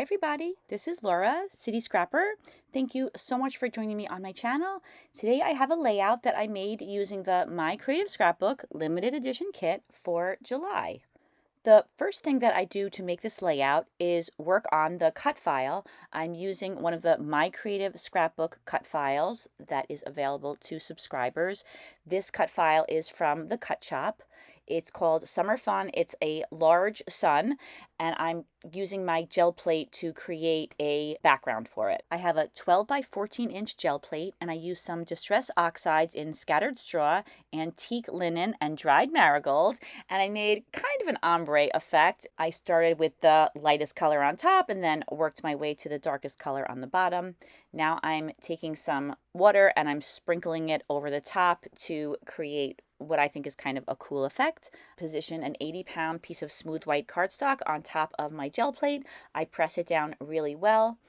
everybody, this is Laura, City Scrapper. Thank you so much for joining me on my channel. Today I have a layout that I made using the My Creative Scrapbook limited edition kit for July. The first thing that I do to make this layout is work on the cut file. I'm using one of the My Creative Scrapbook cut files that is available to subscribers. This cut file is from the Cut Shop. It's called Summer Fun. It's a large sun, and I'm using my gel plate to create a background for it. I have a 12 by 14 inch gel plate, and I use some distress oxides in scattered straw, antique linen, and dried marigold, and I made kind of an ombre effect. I started with the lightest color on top and then worked my way to the darkest color on the bottom. Now I'm taking some water and I'm sprinkling it over the top to create what I think is kind of a cool effect. Position an 80-pound piece of smooth white cardstock on top of my gel plate. I press it down really well,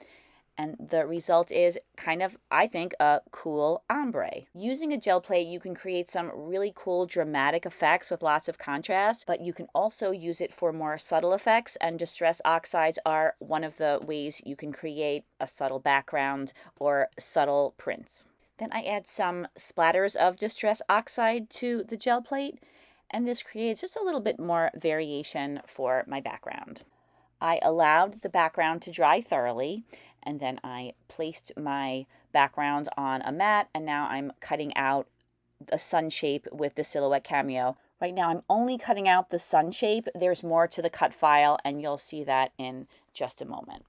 and the result is kind of, I think, a cool ombre. Using a gel plate, you can create some really cool dramatic effects with lots of contrast, but you can also use it for more subtle effects, and distress oxides are one of the ways you can create a subtle background or subtle prints. Then I add some splatters of distress oxide to the gel plate, and this creates just a little bit more variation for my background. I allowed the background to dry thoroughly, and then I placed my background on a mat, and now I'm cutting out a sun shape with the Silhouette Cameo. Right now I'm only cutting out the sun shape. There's more to the cut file, and you'll see that in just a moment.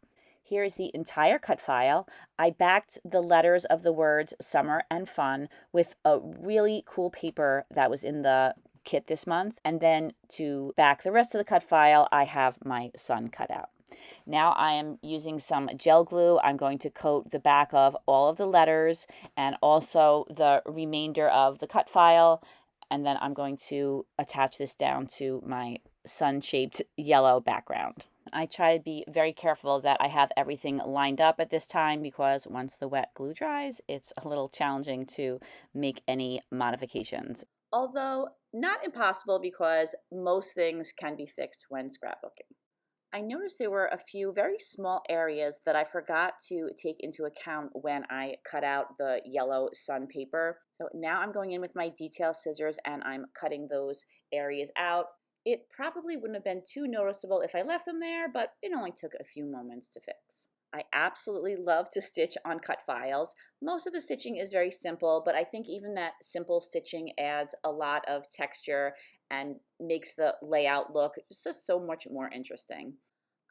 Here's the entire cut file. I backed the letters of the words summer and fun with a really cool paper that was in the kit this month. And then to back the rest of the cut file, I have my sun cut out. Now I am using some gel glue. I'm going to coat the back of all of the letters and also the remainder of the cut file. And then I'm going to attach this down to my sun-shaped yellow background. I try to be very careful that I have everything lined up at this time, because once the wet glue dries, it's a little challenging to make any modifications. Although not impossible, because most things can be fixed when scrapbooking. I noticed there were a few very small areas that I forgot to take into account when I cut out the yellow sun paper. So now I'm going in with my detail scissors and I'm cutting those areas out. It probably wouldn't have been too noticeable if I left them there, but it only took a few moments to fix. I absolutely love to stitch on cut files. Most of the stitching is very simple, but I think even that simple stitching adds a lot of texture and makes the layout look just so much more interesting.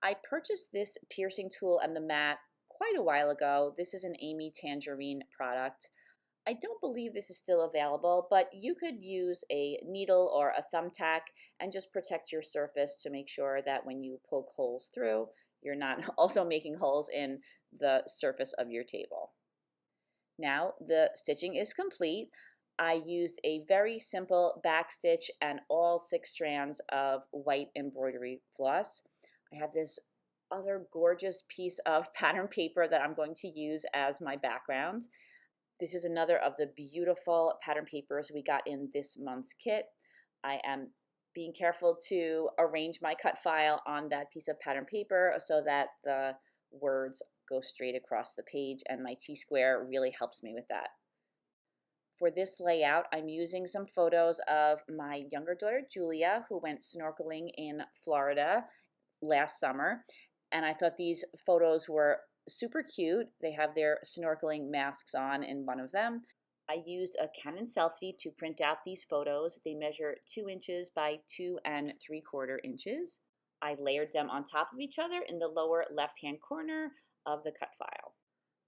I purchased this piercing tool and the mat quite a while ago. This is an Amy Tangerine product. I don't believe this is still available, but you could use a needle or a thumbtack and just protect your surface to make sure that when you poke holes through, you're not also making holes in the surface of your table. Now the stitching is complete. I used a very simple back stitch and all 6 strands of white embroidery floss. I have this other gorgeous piece of pattern paper that I'm going to use as my background. This is another of the beautiful pattern papers we got in this month's kit. I am being careful to arrange my cut file on that piece of pattern paper so that the words go straight across the page, and my T-square really helps me with that. For this layout, I'm using some photos of my younger daughter Julia, who went snorkeling in Florida last summer, and I thought these photos were super cute. They have their snorkeling masks on in one of them. I used a Canon selfie to print out these photos. They measure 2 inches by 2 3/4 inches. I layered them on top of each other in the lower left-hand corner of the cut file.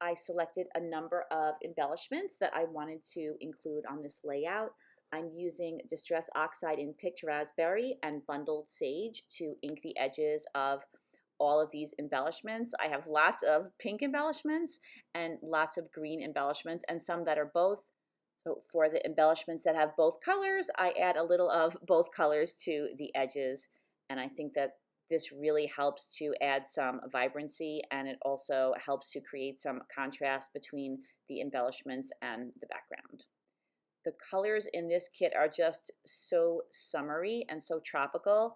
I selected a number of embellishments that I wanted to include on this layout. I'm using Distress Oxide in Picked Raspberry and Bundled Sage to ink the edges of all of these embellishments. I have lots of pink embellishments and lots of green embellishments, and some that are both. So for the embellishments that have both colors, I add a little of both colors to the edges, and I think that this really helps to add some vibrancy, and it also helps to create some contrast between the embellishments and the background. The colors in this kit are just so summery and so tropical.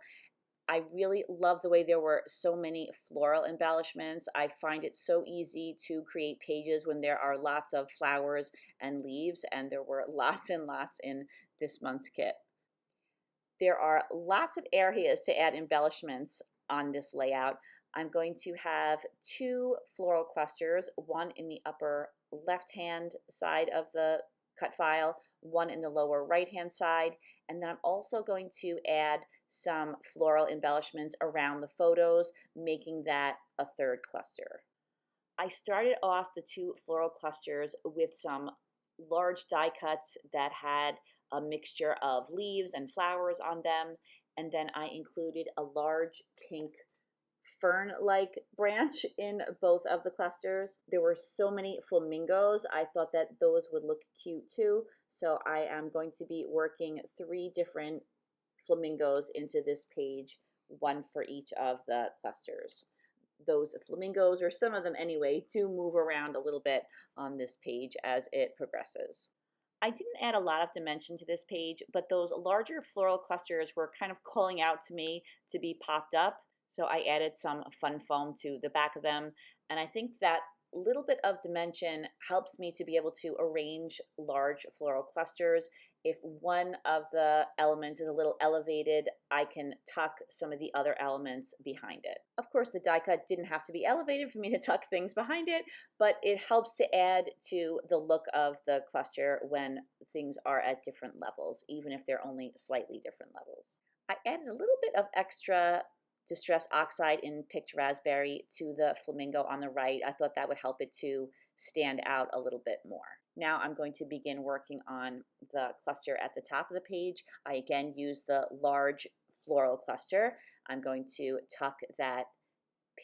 I really love the way there were so many floral embellishments. I find it so easy to create pages when there are lots of flowers and leaves, and there were lots and lots in this month's kit. There are lots of areas to add embellishments on this layout. I'm going to have 2 floral clusters, one in the upper left-hand side of the cut file, one in the lower right-hand side, and then I'm also going to add some floral embellishments around the photos, making that a 3rd cluster. I started off the 2 floral clusters with some large die cuts that had a mixture of leaves and flowers on them, and then I included a large pink fern-like branch in both of the clusters. There were so many flamingos, I thought that those would look cute too, so I am going to be working 3 different flamingos into this page, one for each of the clusters. Those flamingos, or some of them anyway, do move around a little bit on this page as it progresses. I didn't add a lot of dimension to this page, but those larger floral clusters were kind of calling out to me to be popped up, so I added some fun foam to the back of them, and I think that little bit of dimension helps me to be able to arrange large floral clusters. If one of the elements is a little elevated, I can tuck some of the other elements behind it. Of course, the die cut didn't have to be elevated for me to tuck things behind it, but it helps to add to the look of the cluster when things are at different levels, even if they're only slightly different levels. I added a little bit of extra Distress Oxide in Picked Raspberry to the flamingo on the right. I thought that would help it to stand out a little bit more. Now I'm going to begin working on the cluster at the top of the page. I again use the large floral cluster. I'm going to tuck that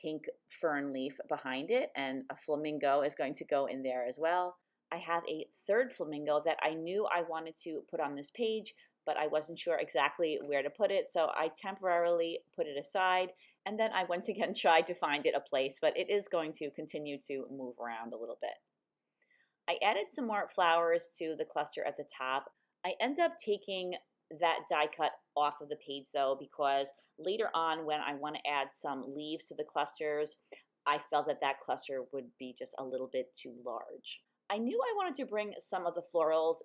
pink fern leaf behind it, and a flamingo is going to go in there as well. I have a 3rd flamingo that I knew I wanted to put on this page, but I wasn't sure exactly where to put it, so I temporarily put it aside, and then I once again tried to find it a place, but it is going to continue to move around a little bit. I added some more flowers to the cluster at the top. I end up taking that die cut off of the page though, because later on when I want to add some leaves to the clusters, I felt that that cluster would be just a little bit too large. I knew I wanted to bring some of the florals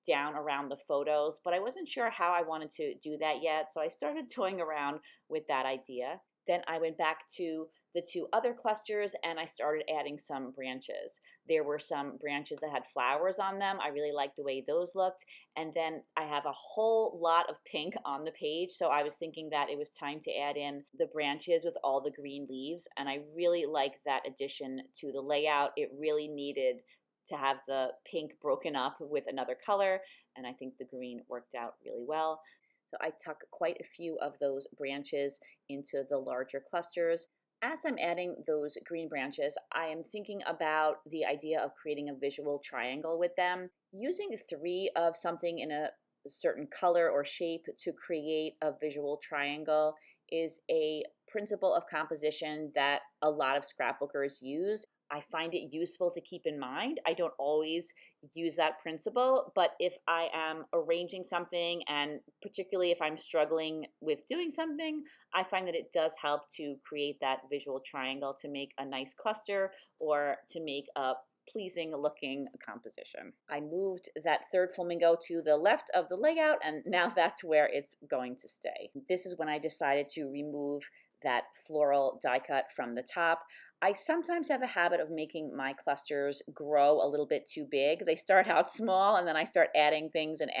down around the photos, but I wasn't sure how I wanted to do that yet, so I started toying around with that idea. Then I went back to the 2 other clusters and I started adding some branches. There were some branches that had flowers on them. I really liked the way those looked. And then I have a whole lot of pink on the page, so I was thinking that it was time to add in the branches with all the green leaves, and I really liked that addition to the layout. It really needed to have the pink broken up with another color, and I think the green worked out really well. So I tuck quite a few of those branches into the larger clusters. As I'm adding those green branches, I am thinking about the idea of creating a visual triangle with them. Using 3 of something in a certain color or shape to create a visual triangle is a principle of composition that a lot of scrapbookers use. I find it useful to keep in mind. I don't always use that principle, but if I am arranging something, and particularly if I'm struggling with doing something, I find that it does help to create that visual triangle to make a nice cluster or to make a pleasing looking composition. I moved that 3rd flamingo to the left of the layout, and now that's where it's going to stay. This is when I decided to remove that floral die cut from the top. I sometimes have a habit of making my clusters grow a little bit too big. They start out small and then I start adding things, and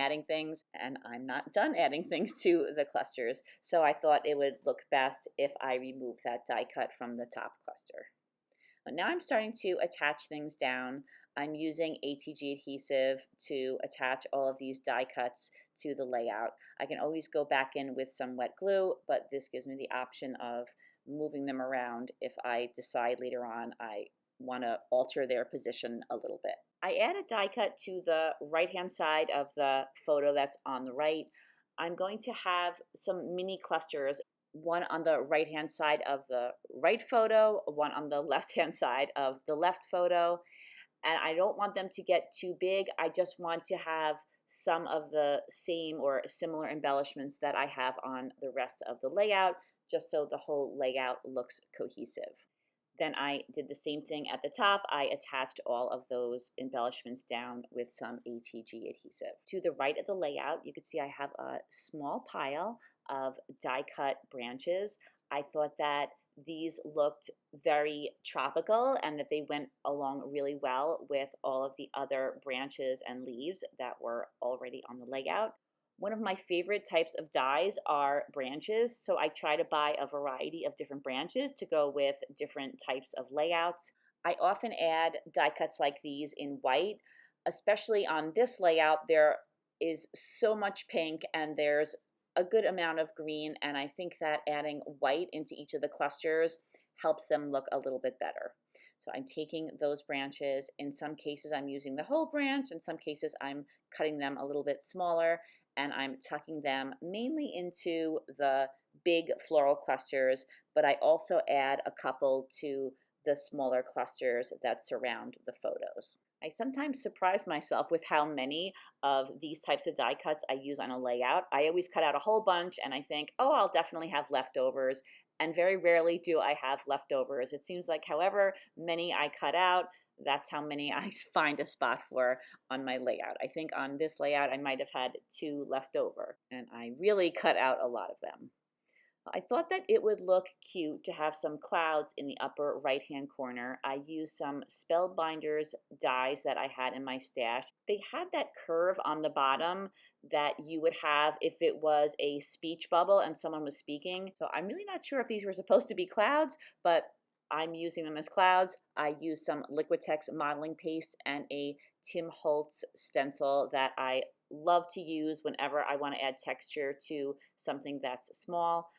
I'm not done adding things to the clusters. So I thought it would look best if I remove that die cut from the top cluster. But now I'm starting to attach things down. I'm using ATG adhesive to attach all of these die cuts to the layout. I can always go back in with some wet glue, but this gives me the option of moving them around if I decide later on I want to alter their position a little bit. I add a die cut to the right-hand side of the photo that's on the right. I'm going to have some mini clusters, one on the right-hand side of the right photo, one on the left-hand side of the left photo, and I don't want them to get too big. I just want to have some of the same or similar embellishments that I have on the rest of the layout, just so the whole layout looks cohesive. Then I did the same thing at the top. I attached all of those embellishments down with some ATG adhesive. To the right of the layout, you can see I have a small pile of die cut branches. I thought that these looked very tropical and that they went along really well with all of the other branches and leaves that were already on the layout. One of my favorite types of dies are branches, so I try to buy a variety of different branches to go with different types of layouts. I often add die cuts like these in white, especially on this layout. There is so much pink and there's a good amount of green, and I think that adding white into each of the clusters helps them look a little bit better. So I'm taking those branches. In some cases, I'm using the whole branch. In some cases, I'm cutting them a little bit smaller, and I'm tucking them mainly into the big floral clusters, but I also add a couple to the smaller clusters that surround the photos. I sometimes surprise myself with how many of these types of die cuts I use on a layout. I always cut out a whole bunch and I think, oh, I'll definitely have leftovers. And very rarely do I have leftovers. It seems like however many I cut out, that's how many I find a spot for on my layout. I think on this layout I might have had 2 left over, and I really cut out a lot of them. I thought that it would look cute to have some clouds in the upper right hand corner. I used some Spellbinders dies that I had in my stash. They had that curve on the bottom that you would have if it was a speech bubble and someone was speaking. So I'm really not sure if these were supposed to be clouds, but I'm using them as clouds. I used some Liquitex modeling paste and a Tim Holtz stencil that I love to use whenever I want to add texture to something that's small.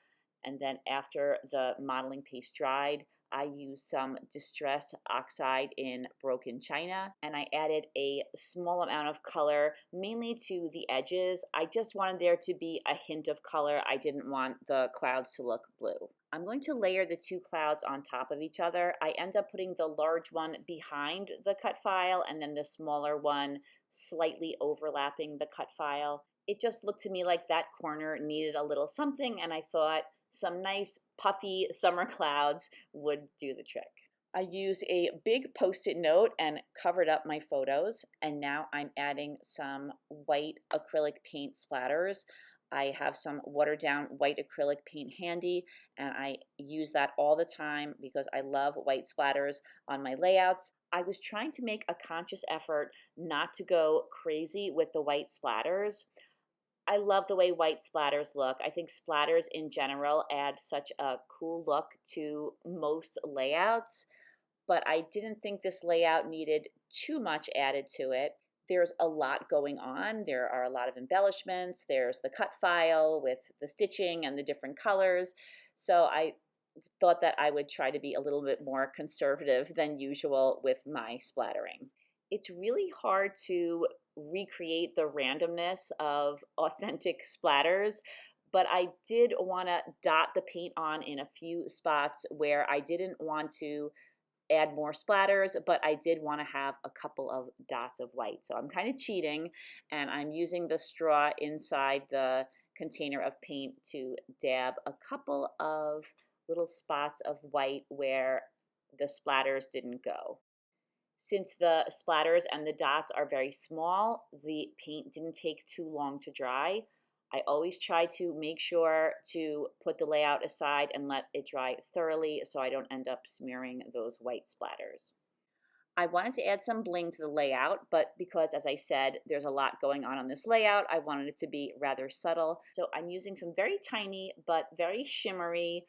And then after the modeling paste dried, I used some Distress Oxide in Broken China, and I added a small amount of color, mainly to the edges. I just wanted there to be a hint of color. I didn't want the clouds to look blue. I'm going to layer the 2 clouds on top of each other. I end up putting the large one behind the cut file and then the smaller one slightly overlapping the cut file. It just looked to me like that corner needed a little something, and I thought some nice puffy summer clouds would do the trick. I used a big post-it note and covered up my photos, and now I'm adding some white acrylic paint splatters. I have some watered down white acrylic paint handy, and I use that all the time because I love white splatters on my layouts. I was trying to make a conscious effort not to go crazy with the white splatters. I love the way white splatters look. I think splatters in general add such a cool look to most layouts, but I didn't think this layout needed too much added to it. There's a lot going on. There are a lot of embellishments. There's the cut file with the stitching and the different colors. So I thought that I would try to be a little bit more conservative than usual with my splattering. It's really hard to recreate the randomness of authentic splatters, but I did want to dot the paint on in a few spots where I didn't want to add more splatters, but I did want to have a couple of dots of white. So I'm kind of cheating, and I'm using the straw inside the container of paint to dab a couple of little spots of white where the splatters didn't go. Since the splatters and the dots are very small, the paint didn't take too long to dry. I always try to make sure to put the layout aside and let it dry thoroughly so I don't end up smearing those white splatters. I wanted to add some bling to the layout, but because, as I said, there's a lot going on this layout, I wanted it to be rather subtle. So I'm using some very tiny but very shimmery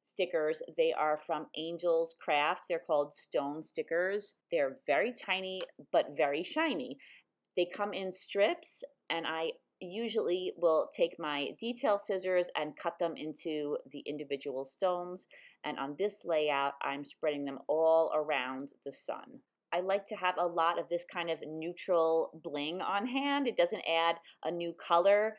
stickers. They are from Angel's Craft. They're called stone stickers. They're very tiny but very shiny. They come in strips, and I usually will take my detail scissors and cut them into the individual stones. And on this layout, I'm spreading them all around the sun. I like to have a lot of this kind of neutral bling on hand. It doesn't add a new color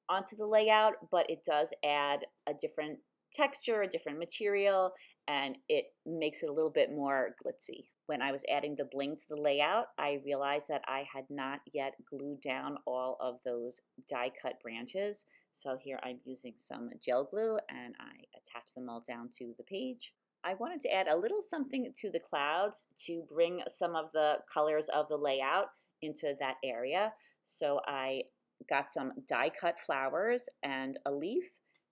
onto the layout, but it does add a different texture, a different material, and it makes it a little bit more glitzy. When I was adding the bling to the layout, I realized that I had not yet glued down all of those die cut branches. So here I'm using some gel glue and I attach them all down to the page. I wanted to add a little something to the clouds to bring some of the colors of the layout into that area. So I got some die cut flowers and a leaf,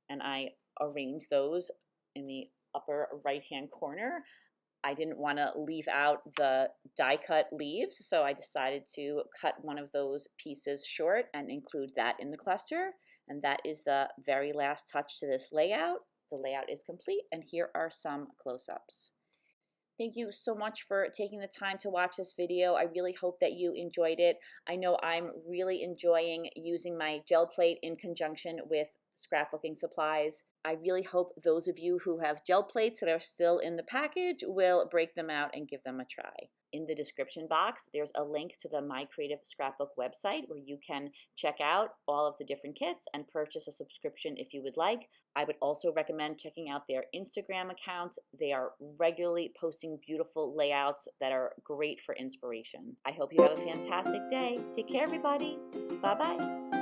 and I arranged those in the upper right hand corner. I didn't want to leave out the die cut leaves, so I decided to cut one of those pieces short and include that in the cluster. And that is the very last touch to this layout. The layout is complete, and here are some close-ups. Thank you so much for taking the time to watch this video. I really hope that you enjoyed it. I know I'm really enjoying using my gel plate in conjunction with scrapbooking supplies. I really hope those of you who have gel plates that are still in the package will break them out and give them a try. In the description box, there's a link to the My Creative Scrapbook website where you can check out all of the different kits and purchase a subscription if you would like. I would also recommend checking out their Instagram account. They are regularly posting beautiful layouts that are great for inspiration. I hope you have a fantastic day. Take care, everybody. Bye-bye.